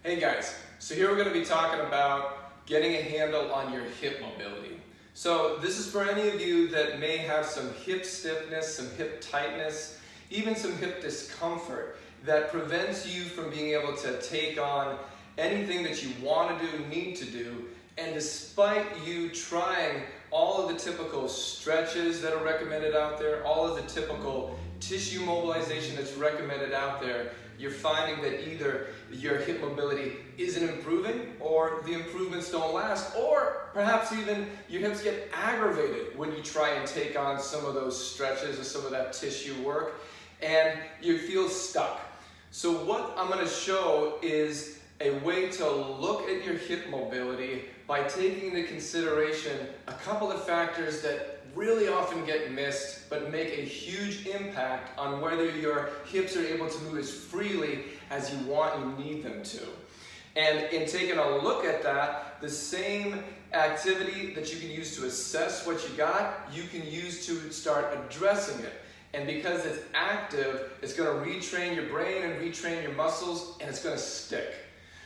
Hey guys, so here we're going to be talking about getting a handle on your hip mobility. So this is for any of you that may have some hip stiffness, some hip tightness, even some hip discomfort that prevents you from being able to take on anything that you want to do, need to do, and despite you trying all of the typical stretches that are recommended out there, all of the typical tissue mobilization that's recommended out there, you're finding that either your hip mobility isn't improving, or the improvements don't last, or perhaps even your hips get aggravated when you try and take on some of those stretches or some of that tissue work, and you feel stuck. So what I'm going to show is a way to look at your hip mobility by taking into consideration a couple of factors that really often get missed but make a huge impact on whether your hips are able to move as freely as you want and need them to. And in taking a look at that, the same activity that you can use to assess what you got, you can use to start addressing it. And because it's active, it's going to retrain your brain and retrain your muscles, and it's going to stick.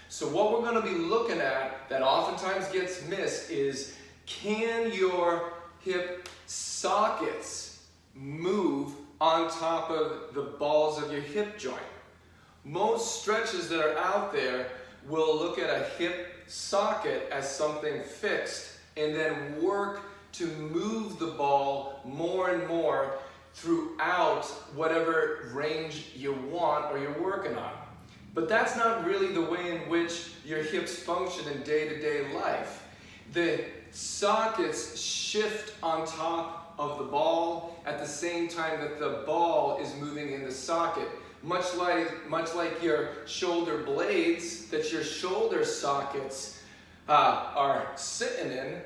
So what we're going to be looking at that oftentimes gets missed is, can your hip sockets move on top of the balls of your hip joint? Most stretches that are out there will look at a hip socket as something fixed and then work to move the ball more and more throughout whatever range you want or you're working on. But that's not really the way in which your hips function in day-to-day life. The sockets shift on top of the ball at the same time that the ball is moving in the socket. Much like your shoulder blades that your shoulder sockets are sitting in,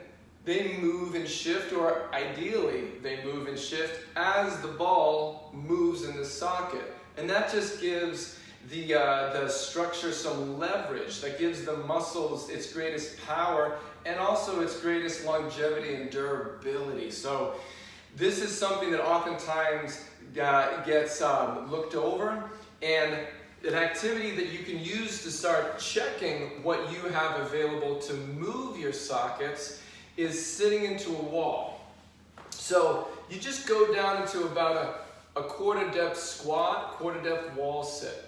they move and shift, or ideally they move and shift as the ball moves in the socket. And that just gives the structure some leverage, that gives the muscles its greatest power and also its greatest longevity and durability. So this is something that oftentimes gets looked over, and an activity that you can use to start checking what you have available to move your sockets is sitting into a wall. So you just go down into about a quarter depth squat, quarter depth wall sit.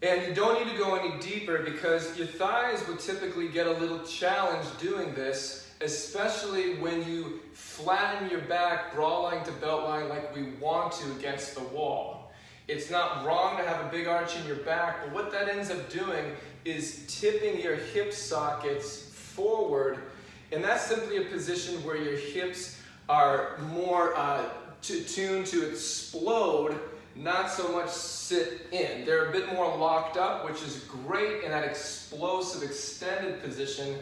And you don't need to go any deeper because your thighs will typically get a little challenged doing this, especially when you flatten your back bra line to belt line like we want to against the wall. It's not wrong to have a big arch in your back, but what that ends up doing is tipping your hip sockets forward, and that's simply a position where your hips are more tuned to explode, not so much sit in. They're a bit more locked up, which is great in that explosive extended position,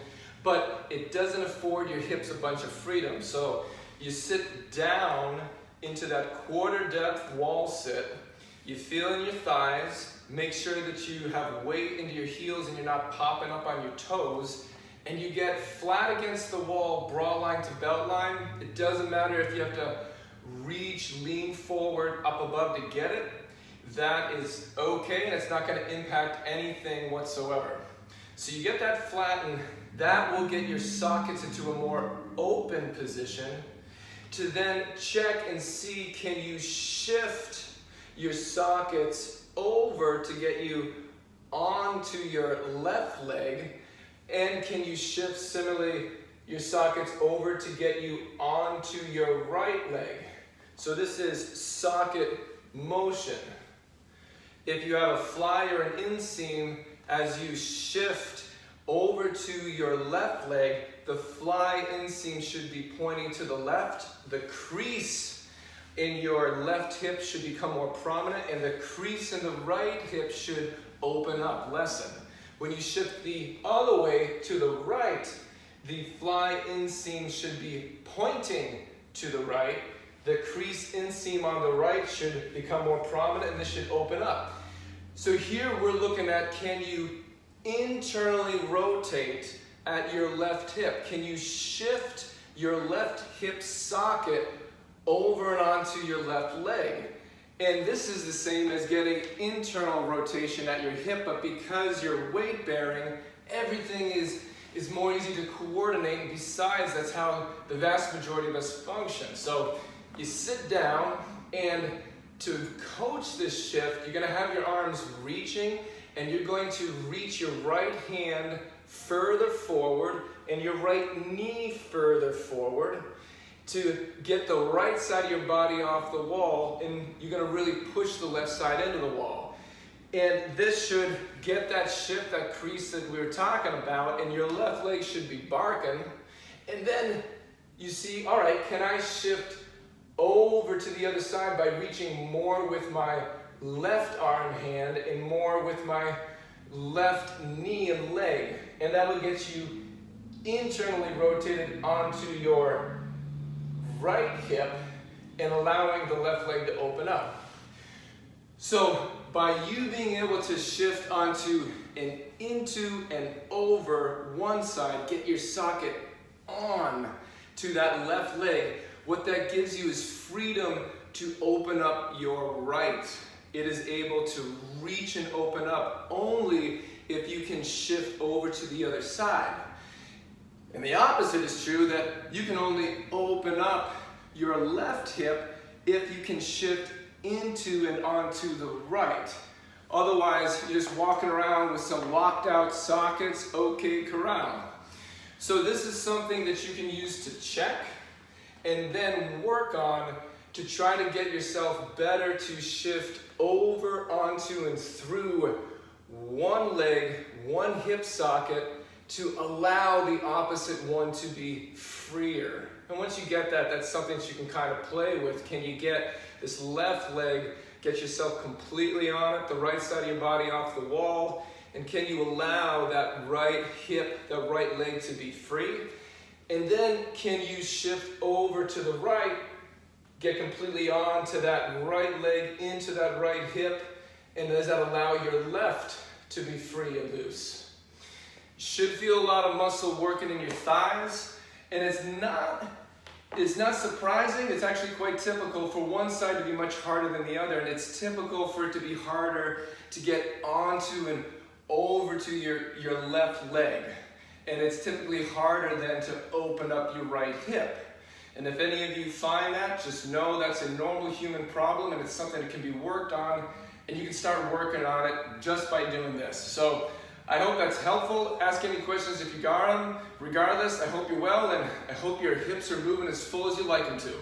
but it doesn't afford your hips a bunch of freedom. So you sit down into that quarter depth wall sit, you feel in your thighs, make sure that you have weight into your heels and you're not popping up on your toes, and you get flat against the wall, bra line to belt line. It doesn't matter if you have to reach, lean forward, up above to get it. That is okay, and it's not going to impact anything whatsoever. So you get that flattened, that will get your sockets into a more open position to then check and see, can you shift your sockets over to get you onto your left leg, and can you shift similarly your sockets over to get you onto your right leg. So this is socket motion. If you have a fly or an inseam, as you shift over to your left leg, the fly inseam should be pointing to the left. The crease in your left hip should become more prominent, and the crease in the right hip should open up, lessen. When you shift the other way to the right, the fly inseam should be pointing to the right. The crease inseam on the right should become more prominent, and this should open up. So here we're looking at, can you internally rotate at your left hip? Can you shift your left hip socket over and onto your left leg? And this is the same as getting internal rotation at your hip, but because you're weight bearing, everything is more easy to coordinate, and besides, that's how the vast majority of us function. So you sit down, and to coach this shift, you're gonna have your arms reaching, and you're going to reach your right hand further forward and your right knee further forward to get the right side of your body off the wall, and you're gonna really push the left side into the wall. And this should get that shift, that crease that we were talking about, and your left leg should be barking. And then you see, all right, can I shift over to the other side by reaching more with my left arm hand and more with my left knee and leg. And that will get you internally rotated onto your right hip and allowing the left leg to open up. So by you being able to shift onto and into and over one side, get your socket on to that left leg, what that gives you is freedom to open up your right. It is able to reach and open up only if you can shift over to the other side. And the opposite is true, that you can only open up your left hip if you can shift into and onto the right. Otherwise, you're just walking around with some locked out sockets, okay, corral. So this is something that you can use to check and then work on to try to get yourself better to shift over, onto, and through one leg, one hip socket, to allow the opposite one to be freer. And once you get that, that's something that you can kind of play with. Can you get this left leg, get yourself completely on it, the right side of your body off the wall, and can you allow that right hip, that right leg to be free? And then can you shift over to the right, get completely on to that right leg, into that right hip, and does that allow your left to be free and loose? Should feel a lot of muscle working in your thighs, and it's not surprising. It's actually quite typical for one side to be much harder than the other, and it's typical for it to be harder to get onto and over to your left leg, and it's typically harder than to open up your right hip. And if any of you find that, just know that's a normal human problem, and it's something that can be worked on, and you can start working on it just by doing this. So I hope that's helpful. Ask any questions if you got them. Regardless, I hope you're well, and I hope your hips are moving as full as you like them to.